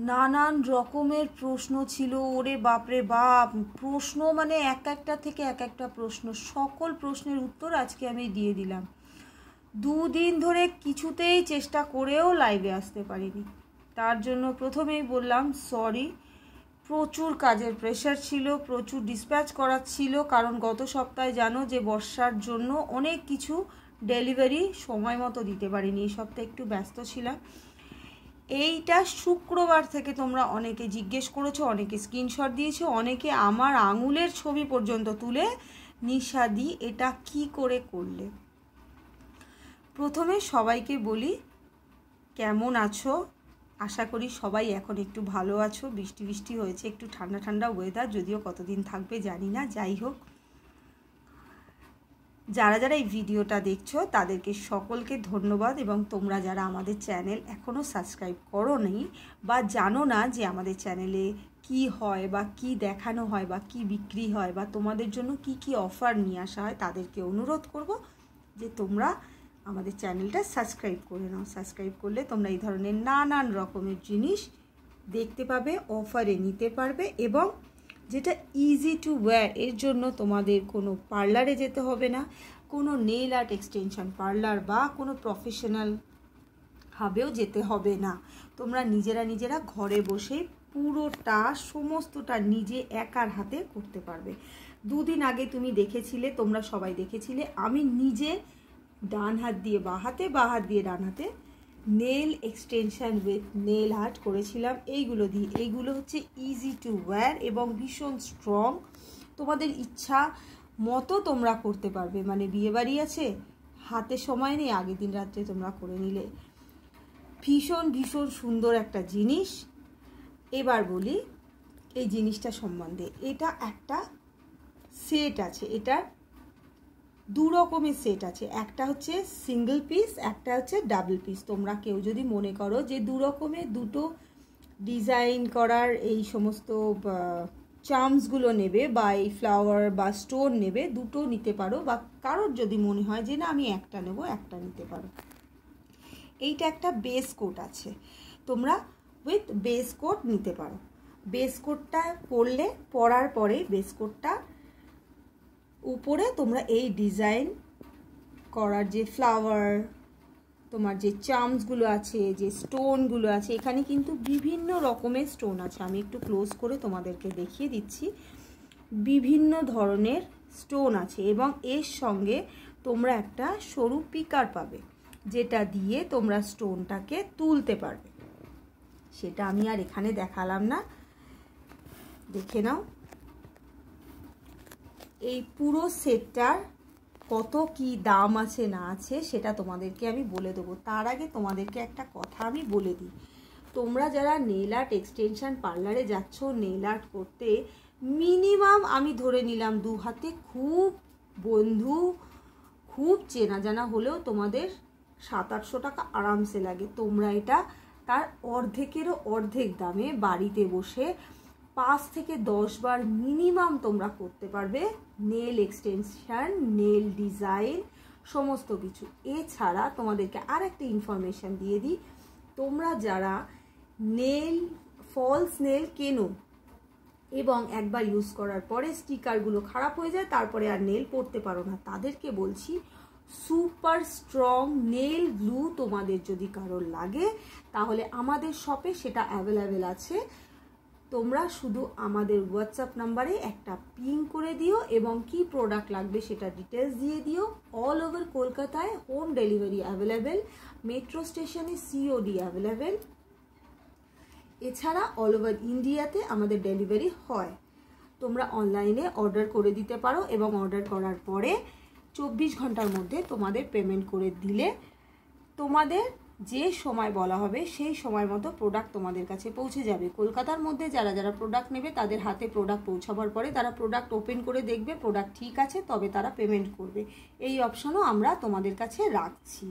নানান রকমের প্রশ্ন ছিল। ওরে বাপরে বাপ, প্রশ্ন মানে এক একটা থেকে এক একটা প্রশ্ন। সকল প্রশ্নের উত্তর আজকে আমি দিয়ে দিলাম। 2 দিন ধরে কিছুতেই চেষ্টা করেও লাইভে আসতে পারিনি। তার জন্য প্রথমেই বললাম সরি। প্রচুর কাজের প্রেশার ছিল, প্রচুর ডিসপ্যাচ করার ছিল, কারণ গত সপ্তাহে জানো যে বর্ষার জন্য অনেক কিছু ডেলিভারি সময় মতো দিতে পারিনি। এই সপ্তাহে একটু ব্যস্ত ছিলাম। এইটা শুক্রবার থেকে তোমরা অনেকে জিজ্ঞেস করেছো, অনেকে স্ক্রিনশট দিয়েছো, অনেকে আমার আঙুলের ছবি পর্যন্ত তুলে নিশাদি এটা কি করে করলে। প্রথমে সবাইকে বলি কেমন আছো, আশা করি সবাই এখন একটু ভালো আছো। বৃষ্টি বৃষ্টি হয়েছে, একটু ঠান্ডা ঠান্ডা ওয়েদার, যদিও কতদিন থাকবে জানি না। যাই হোক, যারা যারা এই ভিডিওটা দেখছো তাদেরকে সকলকে ধন্যবাদ। এবং তোমরা যারা আমাদের চ্যানেল এখনও সাবস্ক্রাইব করোনি বা জানো না যে আমাদের চ্যানেলে কি হয় বা কি দেখানো হয় বা কি বিক্রি হয় বা তোমাদের জন্য কি কি অফার নিয়ে আসা হয়, তাদেরকে অনুরোধ করব যে তোমরা আমাদের চ্যানেলটা সাবস্ক্রাইব করে নাও। সাবস্ক্রাইব করলে তোমরা এই ধরনের নানান রকমের জিনিস দেখতে পাবে, অফারে নিতে পারবে, এবং যেটা ইজি টু ওয়্যার। এর জন্য তোমাদের কোনো পার্লারে যেতে হবে না, কোনো নেইল আর্ট এক্সটেনশন পার্লার বা কোনো প্রফেশনাল ভাবেও যেতে হবে না। তোমরা নিজেরা ঘরে বসেই পুরোটা সমস্তটা নিজে একার হাতে করতে পারবে। 2 দিন আগে তুমি দেখেছিলে, তোমরা সবাই দেখেছিলে, আমি নিজে ডান হাত দিয়ে বাঁ হাতে, বাঁ হাত দিয়ে ডান হাতে nail extension with nail art করেছিলাম এইগুলো দিয়ে। এইগুলো হচ্ছে ইজি টু ওয়্যার এবং ভীষণ স্ট্রং। তোমাদের ইচ্ছা মতো তোমরা করতে পারবে। মানে বিয়েবাড়ি আছে, হাতে সময় নেই, আগের দিন রাত্রে তোমরা করে নিলে। ভীষণ ভীষণ সুন্দর একটা জিনিস। এবার বলি এই জিনিসটা সম্বন্ধে। এটা একটা সেট আছে, এটার 2 রকমের সেট আছে। একটা হচ্ছে সিঙ্গেল পিস, একটা হচ্ছে ডাবল পিস। তোমরা কেউ যদি মনে করো যে 2 রকমের দুটো ডিজাইন করার এই সমস্ত চার্মসগুলো নেবে বা এই ফ্লাওয়ার বা স্টোন নেবে, দুটো নিতে পারো। বা কারোর যদি মনে হয় যে না আমি একটা নেব, একটা নিতে পারো। এইটা একটা বেস কোট আছে, তোমরা উইথ বেস কোট নিতে পারো। বেস কোটটা পরার পরে বেস কোটটা উপরে তোমরা এই ডিজাইন করার যে ফ্লাওয়ার, তোমার যে চার্মসগুলো আছে, যে স্টোনগুলো আছে, এখানে কিন্তু বিভিন্ন রকমের স্টোন আছে। আমি একটু ক্লোজ করে তোমাদেরকে দেখিয়ে দিচ্ছি। বিভিন্ন ধরনের স্টোন আছে এবং এর সঙ্গে তোমরা একটা সরু পিকার পাবে, যেটা দিয়ে তোমরা স্টোনটাকে তুলতে পারবে। সেটা আমি আর এখানে দেখালাম না, দেখে নাও। এই পুরো সেটটার কত কি দাম আছে না আছে সেটা তোমাদেরকে আমি বলে দেবো। তার আগে তোমাদেরকে একটা কথা আমি বলে দিই। তোমরা যারা নেল আর্ট এক্সটেনশন পার্লারে যাচ্ছ নেল আর্ট করতে, মিনিমাম আমি ধরে নিলাম 2 হাতে খুব বন্ধু, খুব চেনা জানা হলেও তোমাদের 700-800 টাকা আরামসে লাগে। তোমরা এটা তার অর্ধেকেরও অর্ধেক দামে বাড়িতে বসে 5 থেকে 10 বার মিনিমাম তোমরা করতে পারবে নেল এক্সটেনশন, নেল ডিজাইন, সমস্ত কিছু। এছাড়া তোমাদেরকে আর একটা ইনফরমেশন দিয়ে দিই। তোমরা যারা নেল ফলস নেল কেনো এবং একবার ইউজ করার পরে স্টিকারগুলো খারাপ হয়ে যায়, তারপরে আর নেল পড়তে পারো না, তাদেরকে বলছি সুপার স্ট্রং নেল গ্লু তোমাদের যদি কারোর লাগে তাহলে আমাদের শপে সেটা অ্যাভেলেবেল আছে। তোমরা শুধু আমাদের হোয়াটসঅ্যাপ নাম্বারে একটা পিং করে দিও এবং কি প্রোডাক্ট লাগবে সেটা ডিটেলস দিয়ে দিও। অল ওভার কলকাতায় হোম ডেলিভারি অ্যাভেলেবেল, মেট্রো স্টেশনে সিওডি অ্যাভেলেবেল। এছাড়া অল ওভার ইন্ডিয়াতে আমাদের ডেলিভারি হয়। তোমরা অনলাইনে অর্ডার করে দিতে পারো এবং অর্ডার করার পরে 24 ঘন্টার মধ্যে তোমাদের পেমেন্ট করে দিলে তোমাদের যে সময় বলা হবে সেই সময় মতো প্রোডাক্ট তোমাদের কাছে পৌঁছে যাবে। কলকাতার মধ্যে যারা যারা প্রোডাক্ট নেবে তাদের হাতে প্রোডাক্ট পৌঁছাবার পরে তারা প্রোডাক্ট ওপেন করে দেখবে প্রোডাক্ট ঠিক আছে, তবে তারা পেমেন্ট করবে। এই অপশনও আমরা তোমাদের কাছে রাখছি।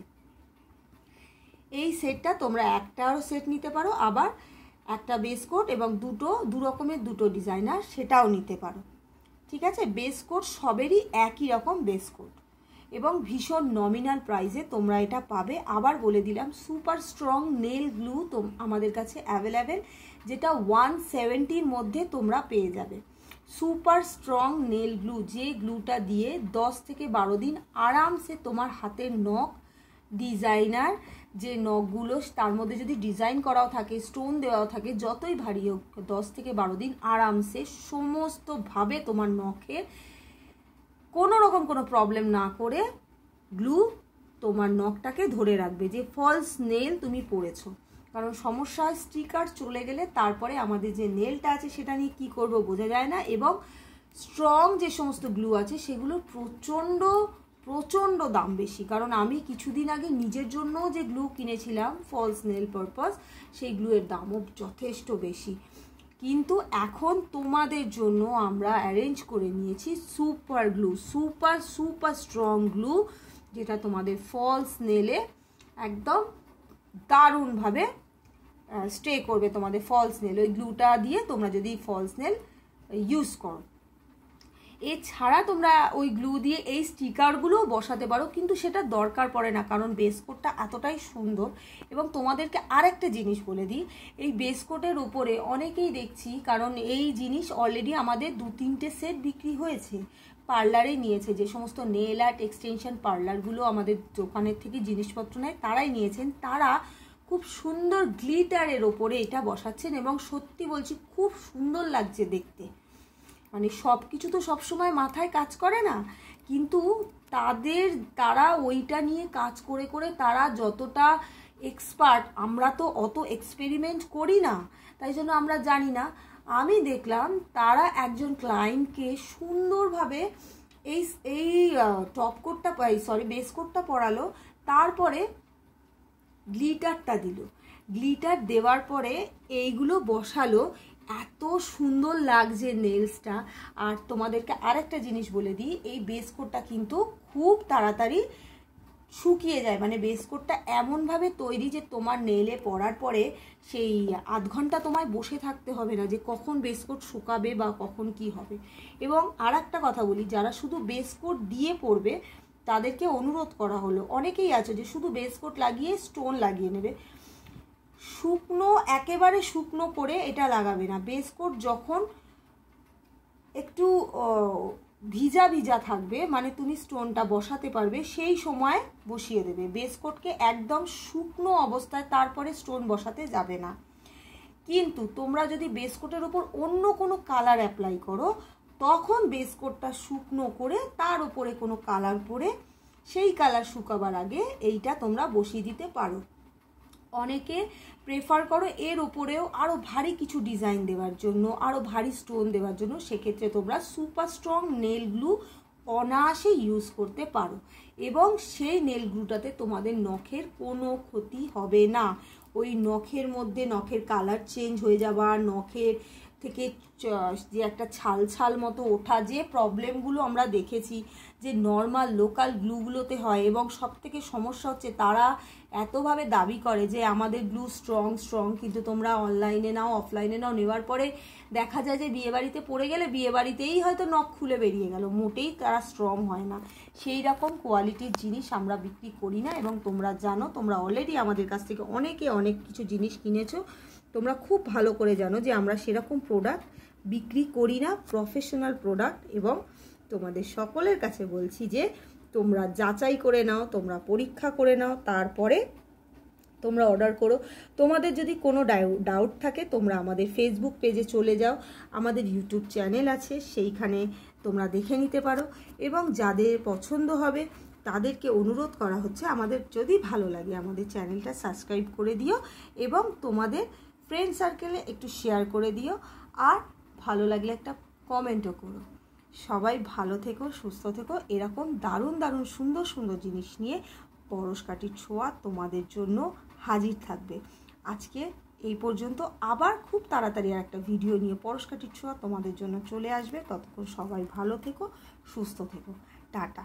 এই সেটটা তোমরা একটাও সেট নিতে পারো, আবার একটা বেস কোট এবং 2 রকমের 2 ডিজাইনার সেটাও নিতে পারো। ঠিক আছে, বেস কোট সবেরই একই রকম বেস কোট। এবং ভীষণ নমিনাল প্রাইসে তোমরা এটা পাবে। আবার বলে দিলাম, সুপার স্ট্রং নেল গ্লু তো আমাদের কাছে অ্যাভেলেবেল, যেটা 170-র মধ্যে তোমরা পেয়ে যাবে। সুপার স্ট্রং নেল গ্লু, যে গ্লুটা দিয়ে 10 থেকে 12 দিন আরামসে তোমার হাতের নখ, ডিজাইনার যে নখগুলো তার মধ্যে যদি ডিজাইন করাও থাকে, স্টোন দেওয়াও থাকে, যতই ভারী হোক 10 থেকে 12 দিন আরামসে সমস্তভাবে তোমার নখের কোনো রকম কোনো প্রবলেম না করে গ্লু তোমার নখটাকে ধরে রাখবে, যে ফলস নেল তুমি পড়েছো। কারণ সমস্যা হয় স্টিকার চলে গেলে তারপরে আমাদের যে নেলটা আছে সেটা নিয়ে কী করবো বোঝা যায় না। এবং স্ট্রং যে সমস্ত গ্লু আছে সেগুলো প্রচণ্ড দাম বেশি। কারণ আমি কিছুদিন আগে নিজের জন্য যে গ্লু কিনেছিলাম ফলস নেল পারপাস, সেই গ্লুয়ের দামও যথেষ্ট বেশি। কিন্তু এখন তোমাদের জন্য আমরা অ্যারেঞ্জ করে নিয়েছি super glue, super strong glue, যেটা তোমাদের ফলস নেলে একদম দারুণভাবে স্টে করবে। তোমাদের ফলস নেল ওই গ্লুটা দিয়ে তোমরা যদি ফলস নেল ইউজ করো, এছাড়া তোমরা ওই গ্লু দিয়ে এই স্টিকারগুলোও বসাতে পারো, কিন্তু সেটা দরকার পড়ে না, কারণ বেস কোটটা এতটাই সুন্দর। এবং তোমাদেরকে আরেকটা জিনিস বলে দিই, এই বেস কোটের উপরে অনেকেই দেখছি, কারণ এই জিনিস অলরেডি আমাদের 2-3টে সেট বিক্রি হয়েছে, পার্লারে নিয়েছে, যে সমস্ত নেল আর্ট এক্সটেনশন পার্লারগুলো আমাদের দোকানের থেকে জিনিসপত্র নেয় তারাই নিয়েছেন। তারা খুব সুন্দর গ্লিটারের ওপরে এটা বসাচ্ছেন এবং সত্যি বলছি খুব সুন্দর লাগছে দেখতে। মানে সব কিছু তো সবসময় মাথায় কাজ করে না, কিন্তু তারা ওইটা নিয়ে কাজ করে করে তারা যতটা এক্সপার্ট, আমরা তো অত এক্সপেরিমেন্ট করি না, তাই জন্য আমরা জানি না। আমি দেখলাম তারা একজন ক্লায়েন্টকে সুন্দরভাবে এই টপ কোটটা বেস কোটটা পরালো, তারপরে গ্লিটারটা দিল, গ্লিটার দেওয়ার পরে এইগুলো বসালো, এত সুন্দর লাগছে নেলসটা। আর তোমাদেরকে আরেকটা জিনিস বলে দিই, এই বেস কোটটা কিন্তু খুব তাড়াতাড়ি শুকিয়ে যায়। মানে বেস কোটটা এমনভাবে তৈরি যে তোমার নেলে পরার পরে সেই আধ ঘন্টা তোমায় বসে থাকতে হবে না যে কখন বেস কোট শুকাবে বা কখন কি হবে। এবং আর একটা কথা বলি, যারা শুধু বেস কোট দিয়ে পরবে তাদেরকে অনুরোধ করা হলো, অনেকেই আছে যে শুধু বেস কোট লাগিয়ে স্টোন লাগিয়ে নেবে, একেবারে শুকনো করে এটা লাগাবে না। বেস কোট যখন একটু ভিজা ভিজা থাকবে, মানে তুমি স্টোনটা বসাতে পারবে, সেই সময় বসিয়ে দেবে। বেস কোটকে একদম শুকনো অবস্থায় তারপরে স্টোন বসাতে যাবে না। কিন্তু তোমরা যদি বেস কোটের ওপর অন্য কোনো কালার অ্যাপ্লাই করো, তখন বেস কোটটা শুকনো করে তার উপরে কোনো কালার পরে সেই কালার শুকাবার আগে এইটা তোমরা বসিয়ে দিতে পারো। অনেকে প্রেফার করো এর ওপরেও আরও ভারী কিছু ডিজাইন দেওয়ার জন্য, আরও ভারী স্টোন দেওয়ার জন্য, সেক্ষেত্রে তোমরা সুপার স্ট্রং নেল গ্লু অনায়াসে ইউজ করতে পারো এবং সেই নেল গ্লুটাতে তোমাদের নখের কোনো ক্ষতি হবে না। ওই নখের মধ্যে নখের কালার চেঞ্জ হয়ে যাওয়া, নখের থেকে যে একটা ছাল মতো ওঠা, যে প্রবলেমগুলো আমরা দেখেছি যে নর্মাল লোকাল গ্লুগুলোতে হয়, এবং সব থেকে সমস্যা হচ্ছে তারা এতভাবে দাবি করে যে আমাদের গ্লু স্ট্রং, কিন্তু তোমরা অনলাইনে নাও অফলাইনে নাও, নেওয়ার পরে দেখা যায় যে বিয়েবাড়িতে পড়ে গেলে বিয়েবাড়িতেই হয়তো নখ খুলে বেরিয়ে গেল, মোটেই তারা স্ট্রং হয় না। সেই রকম কোয়ালিটির জিনিস আমরা বিক্রি করি না। এবং তোমরা জানো, তোমরা অলরেডি আমাদের কাছ থেকে অনেক কিছু জিনিস কিনেছো, তোমরা খুব ভালো করে জানো যে আমরা সেরকম প্রোডাক্ট বিক্রি করি না, প্রফেশনাল প্রোডাক্ট। এবং তোমাদের সকলের কাছে বলছি যে তোমরা যাচাই করে নাও, তোমরা পরীক্ষা করে নাও, তারপরে তোমরা অর্ডার করো। তোমাদের যদি কোনো ডাউট থাকে তোমরা আমাদের ফেসবুক পেজে চলে যাও, আমাদের ইউটিউব চ্যানেল আছে, সেইখানে তোমরা দেখে নিতে পারো। এবং যাদের পছন্দ হবে তাদেরকে অনুরোধ করা হচ্ছে, আমাদের যদি ভালো লাগে আমাদের চ্যানেলটা সাবস্ক্রাইব করে দিও এবং তোমাদের ফ্রেন্ড সার্কেলে একটু শেয়ার করে দিও, আর ভালো লাগলে একটা কমেন্টও করো। সবাই ভালো থেকো, সুস্থ থেকো। এরকম দারুণ সুন্দর জিনিস নিয়ে পরশকাঠির ছোঁয়া তোমাদের জন্য হাজির থাকবে। আজকে এই পর্যন্ত, আবার খুব তাড়াতাড়ি একটা ভিডিও নিয়ে পরশকাঠির ছোঁয়া তোমাদের জন্য চলে আসবে। ততক্ষণ সবাই ভালো থেকো, সুস্থ থেকো, টাটা।